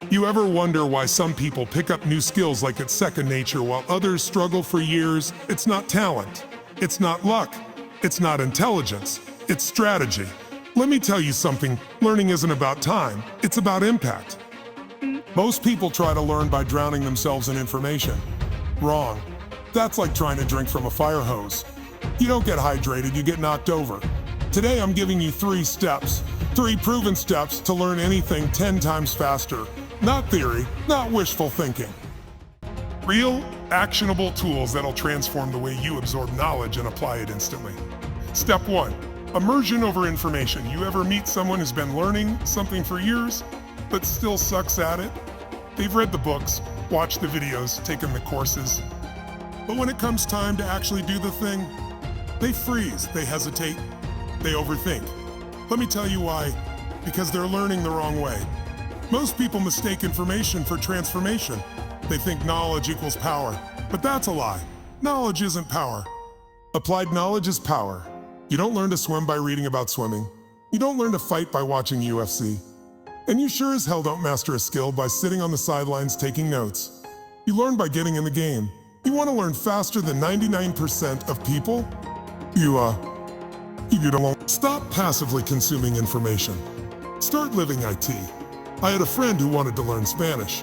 You ever wonder why some people pick up new skills like it's second nature while others struggle for years? It's not talent. It's not luck. It's not intelligence. It's strategy. Let me tell you something, learning isn't about time, it's about impact. Most people try to learn by drowning themselves in information. Wrong. That's like trying to drink from a fire hose. You don't get hydrated, you get knocked over. Today I'm giving you 3 steps, 3 proven steps to learn anything 10 times faster. Not theory, not wishful thinking. Real, actionable tools that'll transform the way you absorb knowledge and apply it instantly. Step 1. Immersion over information. You ever meet someone who's been learning something for years, but still sucks at it? They've read the books, watched the videos, taken the courses, but when it comes time to actually do the thing, they freeze, they hesitate, they overthink. Let me tell you why. Because they're learning the wrong way. Most people mistake information for transformation. They think knowledge equals power, but that's a lie. Knowledge isn't power. Applied knowledge is power. You don't learn to swim by reading about swimming. You don't learn to fight by watching UFC. And you sure as hell don't master a skill by sitting on the sidelines taking notes. You learn by getting in the game. You want to learn faster than 99% of people? You don't. Stop passively consuming information. Start living IT. I had a friend who wanted to learn Spanish.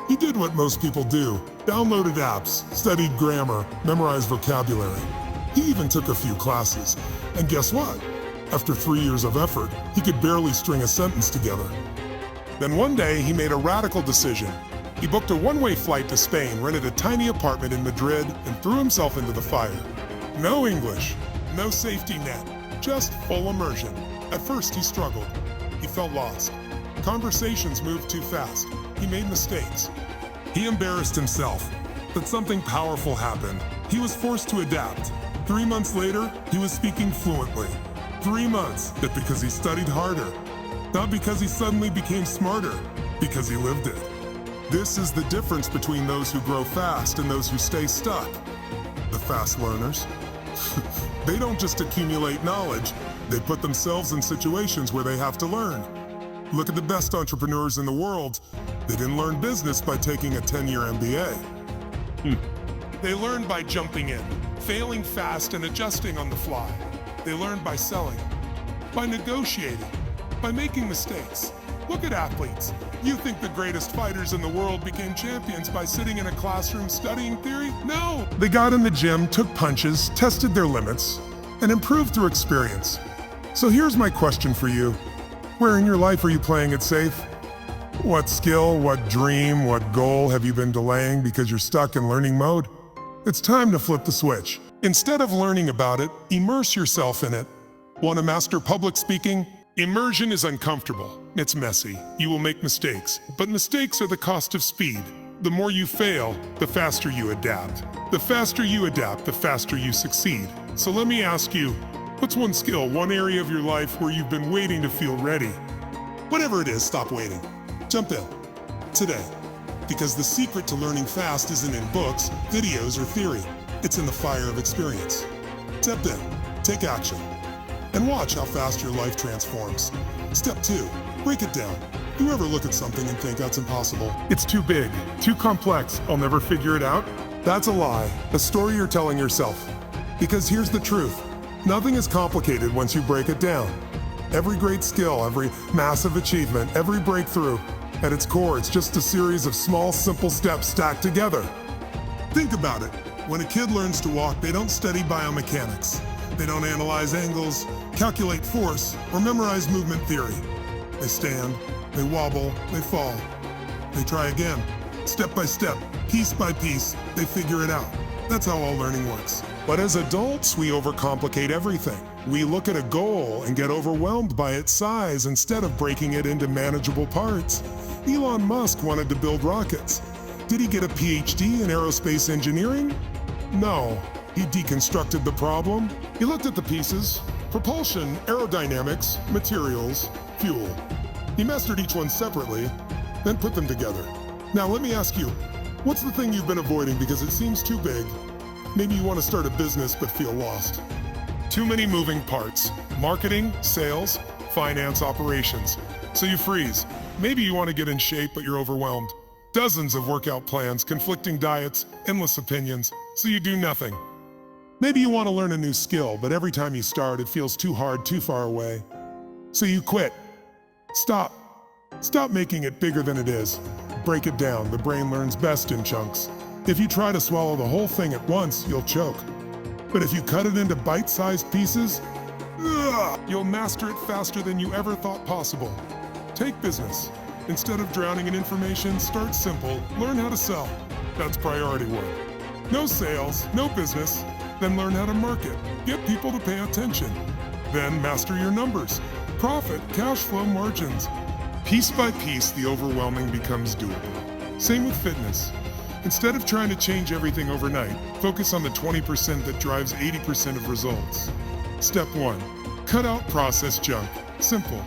He did what most people do, downloaded apps, studied grammar, memorized vocabulary. He even took a few classes. And guess what? After 3 years of effort, he could barely string a sentence together. Then one day, he made a radical decision. He booked a one-way flight to Spain, rented a tiny apartment in Madrid, and threw himself into the fire. No English, no safety net, just full immersion. At first, he struggled. He felt lost. Conversations moved too fast. He made mistakes. He embarrassed himself. But something powerful happened. He was forced to adapt. 3 months later, he was speaking fluently. 3 months, but because he studied harder. Not because he suddenly became smarter, because he lived it. This is the difference between those who grow fast and those who stay stuck. The fast learners. They don't just accumulate knowledge, they put themselves in situations where they have to learn. Look at the best entrepreneurs in the world. They didn't learn business by taking a 10-year MBA. They learned by jumping in, failing fast and adjusting on the fly. They learned by selling, by negotiating, by making mistakes. Look at athletes. You think the greatest fighters in the world became champions by sitting in a classroom studying theory? No! They got in the gym, took punches, tested their limits, and improved through experience. So here's my question for you. Where in your life are you playing it safe? What skill, what dream, what goal have you been delaying because you're stuck in learning mode? It's time to flip the switch. Instead of learning about it, immerse yourself in it. Want to master public speaking? Immersion is uncomfortable. It's messy. You will make mistakes. But mistakes are the cost of speed. The more you fail, the faster you adapt. The faster you adapt, the faster you succeed. So let me ask you, what's one skill, one area of your life where you've been waiting to feel ready? Whatever it is, stop waiting. Jump in. Today. Because the secret to learning fast isn't in books, videos, or theory. It's in the fire of experience. Step in. Take action. And watch how fast your life transforms. Step 2. Break it down. You ever look at something and think that's impossible? It's too big, too complex, I'll never figure it out? That's a lie, a story you're telling yourself. Because here's the truth. Nothing is complicated once you break it down. Every great skill, every massive achievement, every breakthrough, at its core, it's just a series of small, simple steps stacked together. Think about it. When a kid learns to walk, they don't study biomechanics. They don't analyze angles, calculate force, or memorize movement theory. They stand, they wobble, they fall. They try again. Step by step, piece by piece, they figure it out. That's how all learning works. But as adults, we overcomplicate everything. We look at a goal and get overwhelmed by its size instead of breaking it into manageable parts. Elon Musk wanted to build rockets. Did he get a PhD in aerospace engineering? No. He deconstructed the problem. He looked at the pieces: propulsion, aerodynamics, materials, fuel. He mastered each one separately, then put them together. Now let me ask you, what's the thing you've been avoiding because it seems too big? Maybe you want to start a business but feel lost. Too many moving parts. Marketing, sales, finance, operations. So you freeze. Maybe you want to get in shape, but you're overwhelmed. Dozens of workout plans, conflicting diets, endless opinions, so you do nothing. Maybe you want to learn a new skill, but every time you start, it feels too hard, too far away. So you quit. Stop. Stop making it bigger than it is. Break it down. The brain learns best in chunks. If you try to swallow the whole thing at once, you'll choke. But if you cut it into bite-sized pieces, you'll master it faster than you ever thought possible. Take business. Instead of drowning in information, start simple. Learn how to sell. That's priority work. No sales, no business. Then learn how to market. Get people to pay attention. Then master your numbers. Profit, cash flow, margins. Piece by piece, the overwhelming becomes doable. Same with fitness. Instead of trying to change everything overnight, focus on the 20% that drives 80% of results. Step 1. Cut out process junk. Simple.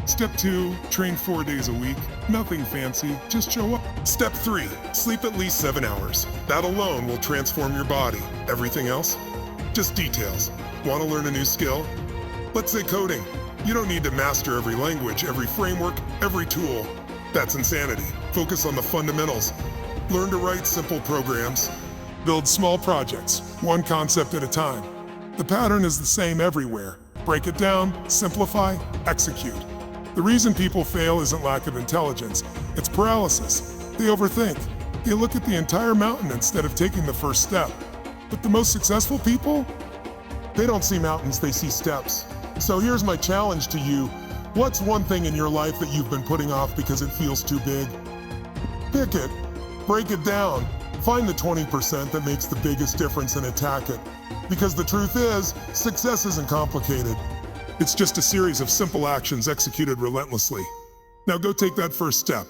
Step 2. Train 4 days a week. Nothing fancy, just show up. Step 3. Sleep at least 7 hours. That alone will transform your body. Everything else? Just details. Want to learn a new skill? Let's say coding. You don't need to master every language, every framework, every tool. That's insanity. Focus on the fundamentals. Learn to write simple programs. Build small projects, one concept at a time. The pattern is the same everywhere. Break it down, simplify, execute. The reason people fail isn't lack of intelligence, it's paralysis. They overthink. They look at the entire mountain instead of taking the first step. But the most successful people, they don't see mountains, they see steps. So here's my challenge to you. What's one thing in your life that you've been putting off because it feels too big? Pick it, break it down, find the 20% that makes the biggest difference and attack it. Because the truth is, success isn't complicated. It's just a series of simple actions executed relentlessly. Now go take that first step.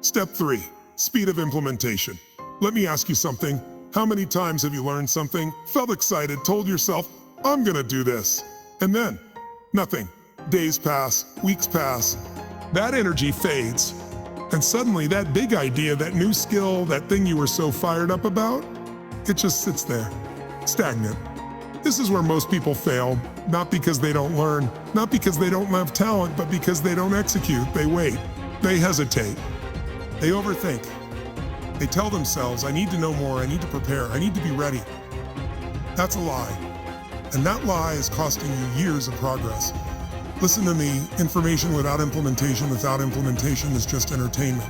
Step 3, speed of implementation. Let me ask you something. How many times have you learned something, felt excited, told yourself, I'm gonna do this, and then nothing. Days pass, weeks pass. That energy fades. And suddenly that big idea, that new skill, that thing you were so fired up about, it just sits there, stagnant. This is where most people fail, not because they don't learn, not because they don't have talent, but because they don't execute. They wait, they hesitate, they overthink. They tell themselves, I need to know more, I need to prepare, I need to be ready. That's a lie. And that lie is costing you years of progress. Listen to me, information without implementation is just entertainment.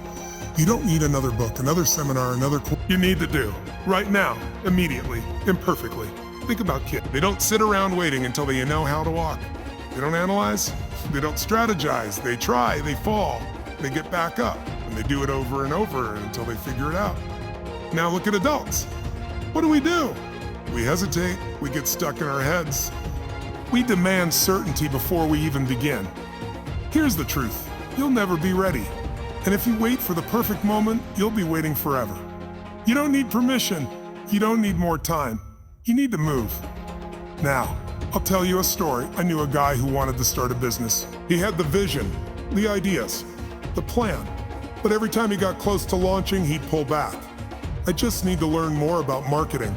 You don't need another book, another seminar, another course. You need to do, right now, immediately, imperfectly. Think about kids. They don't sit around waiting until they know how to walk. They don't analyze, they don't strategize, they try, they fall, they get back up, and they do it over and over until they figure it out. Now look at adults. What do? We hesitate, we get stuck in our heads. We demand certainty before we even begin. Here's the truth, you'll never be ready. And if you wait for the perfect moment, you'll be waiting forever. You don't need permission, you don't need more time. You need to move. Now, I'll tell you a story. I knew a guy who wanted to start a business. He had the vision, the ideas, the plan. But every time he got close to launching, he'd pull back. I just need to learn more about marketing.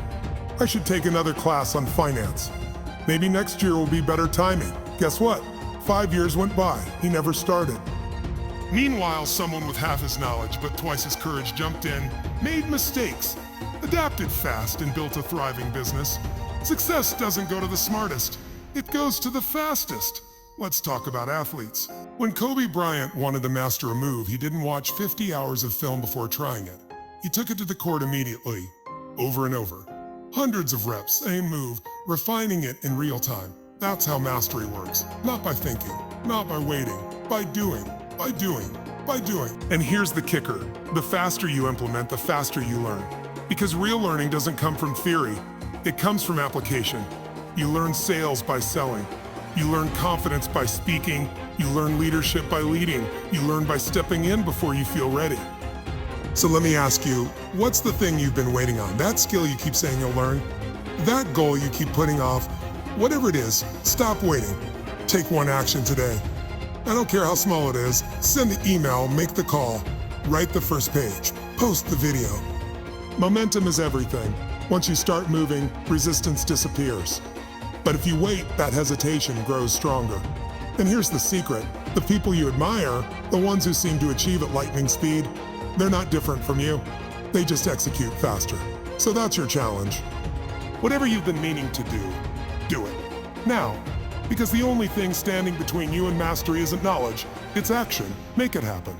I should take another class on finance. Maybe next year will be better timing. Guess what? 5 years went by. He never started. Meanwhile, someone with half his knowledge but twice his courage jumped in, made mistakes, adapted fast, and built a thriving business. Success doesn't go to the smartest, it goes to the fastest. Let's talk about athletes. When Kobe Bryant wanted to master a move, he didn't watch 50 hours of film before trying it. He took it to the court immediately, over and over. Hundreds of reps, same move, refining it in real time. That's how mastery works. Not by thinking, not by waiting, by doing. And here's the kicker. The faster you implement, the faster you learn. Because real learning doesn't come from theory, it comes from application. You learn sales by selling. You learn confidence by speaking. You learn leadership by leading. You learn by stepping in before you feel ready. So let me ask you, what's the thing you've been waiting on? That skill you keep saying you'll learn? That goal you keep putting off? Whatever it is, stop waiting. Take one action today. I don't care how small it is, send the email, make the call, write the first page, post the video. Momentum is everything. Once you start moving, resistance disappears. But if you wait, that hesitation grows stronger. And here's the secret. The people you admire, the ones who seem to achieve at lightning speed, they're not different from you. They just execute faster. So that's your challenge. Whatever you've been meaning to do it. Now. Because the only thing standing between you and mastery isn't knowledge, it's action. Make it happen.